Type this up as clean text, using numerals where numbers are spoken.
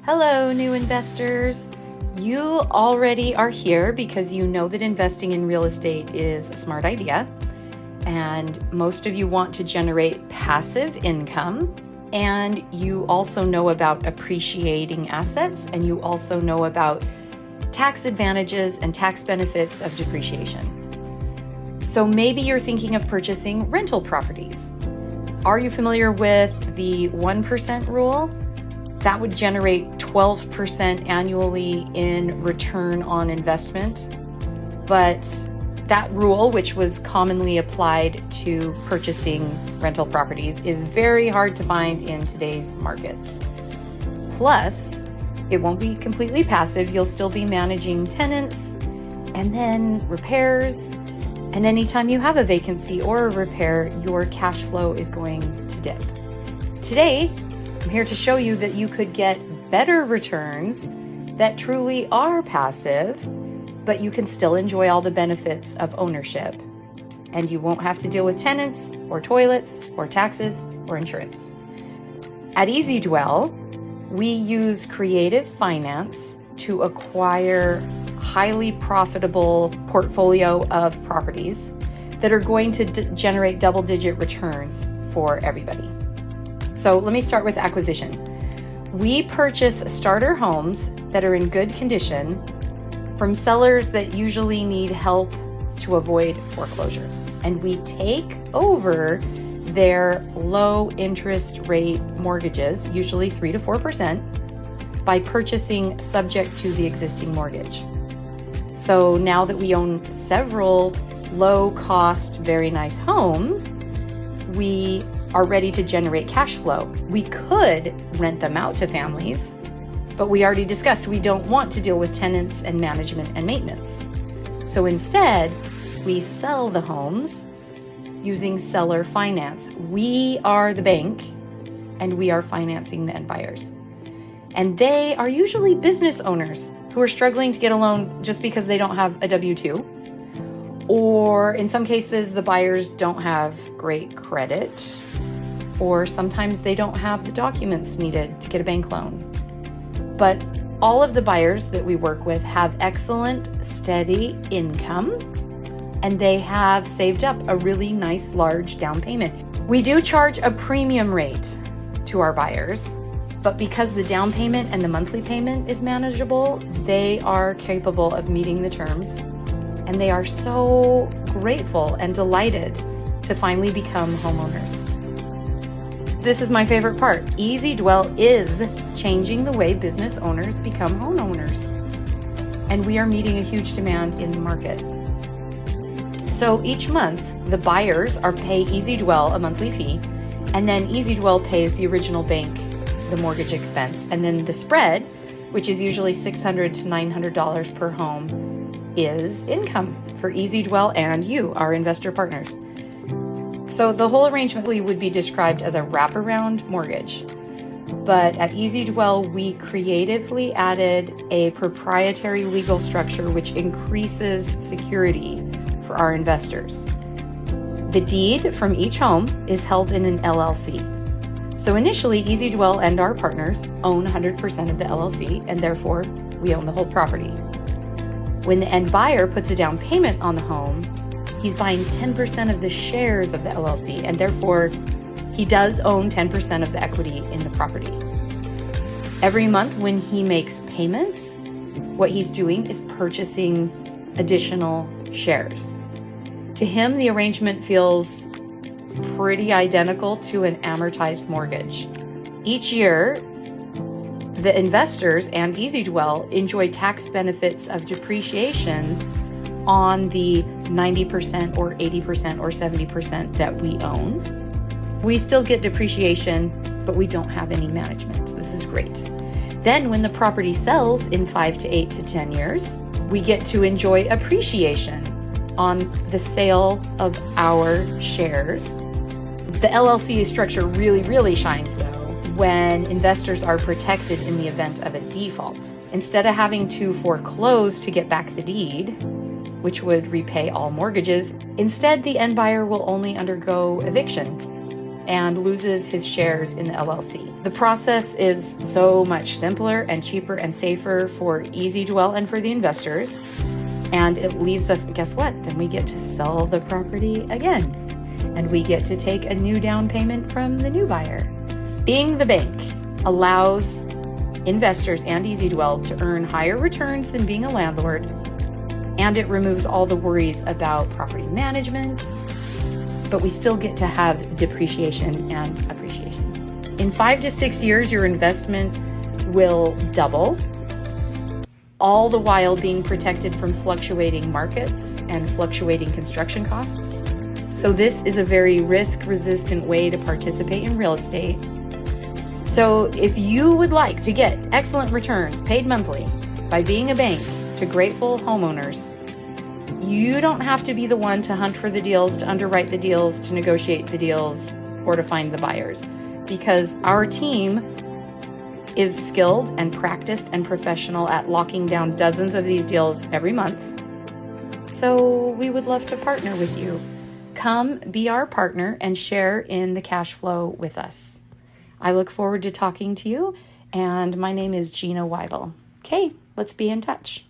Hello, new investors. You already are here because you know that investing in real estate is a smart idea, and most of you want to generate passive income, and you also know about appreciating assets, and you also know about tax advantages and tax benefits of depreciation. So maybe you're thinking of purchasing rental properties. Are you familiar with the 1% rule? That would generate 12% annually in return on investment. But that rule, which was commonly applied to purchasing rental properties, is very hard to find in today's markets. Plus, it won't be completely passive. You'll still be managing tenants and then repairs. And anytime you have a vacancy or a repair, your cash flow is going to dip. Today, I'm here to show you that you could get better returns that truly are passive, but you can still enjoy all the benefits of ownership. And you won't have to deal with tenants or toilets or taxes or insurance. At EasyDwell, we use creative finance to acquire highly profitable portfolio of properties that are going to generate double-digit returns for everybody. So let me start with acquisition. We purchase starter homes that are in good condition from sellers that usually need help to avoid foreclosure. And we take over their low interest rate mortgages, usually 3 to 4%, by purchasing subject to the existing mortgage. So now that we own several low cost, very nice homes, we are ready to generate cash flow. We could rent them out to families, but we already discussed we don't want to deal with tenants and management and maintenance. So instead, we sell the homes using seller finance. We are the bank and we are financing the end buyers. And they are usually business owners who are struggling to get a loan just because they don't have a W-2. Or in some cases, the buyers don't have great credit, or sometimes they don't have the documents needed to get a bank loan. But all of the buyers that we work with have excellent, steady income, and they have saved up a really nice, large down payment. We do charge a premium rate to our buyers, but because the down payment and the monthly payment is manageable, they are capable of meeting the terms. And they are so grateful and delighted to finally become homeowners. This is my favorite part. EasyDwell is changing the way business owners become homeowners. And we are meeting a huge demand in the market. So each month, the buyers pay EasyDwell a monthly fee, and then EasyDwell pays the original bank the mortgage expense. And then the spread, which is usually $600 to $900 per home, is income for EasyDwell and you, our investor partners. So the whole arrangement would be described as a wraparound mortgage. But at EasyDwell, we creatively added a proprietary legal structure which increases security for our investors. The deed from each home is held in an LLC. So initially, EasyDwell and our partners own 100% of the LLC, and therefore we own the whole property. When the end buyer puts a down payment on the home, he's buying 10% of the shares of the LLC, and therefore he does own 10% of the equity in the property. Every month when he makes payments, what he's doing is purchasing additional shares. To him, the arrangement feels pretty identical to an amortized mortgage. Each year, the investors and EasyDwell enjoy tax benefits of depreciation on the 90% or 80% or 70% that we own. We still get depreciation, but we don't have any management. This is great. Then when the property sells in 5 to 8 to 10 years, we get to enjoy appreciation on the sale of our shares. The LLC structure really shines though when investors are protected in the event of a default. Instead of having to foreclose to get back the deed, which would repay all mortgages, instead the end buyer will only undergo eviction. and loses his shares in the LLC. The process is so much simpler and cheaper and safer for Easy Dwell and for the investors. And it leaves us, guess what? Then we get to sell the property again. And we get to take a new down payment from the new buyer. Being the bank allows investors and Easy Dwell to earn higher returns than being a landlord. And it removes all the worries about property management, but we still get to have depreciation and appreciation. In 5 to 6 years, your investment will double, all the while being protected from fluctuating markets and fluctuating construction costs. So this is a very risk-resistant way to participate in real estate. So if you would like to get excellent returns paid monthly by being a bank to grateful homeowners, you don't have to be the one to hunt for the deals, to underwrite the deals, to negotiate the deals, or to find the buyers, because our team is skilled and practiced and professional at locking down dozens of these deals every month. So we would love to partner with you. Come be our partner and share in the cash flow with us. I look forward to talking to you, and my name is Gina Weibel. Okay, let's be in touch.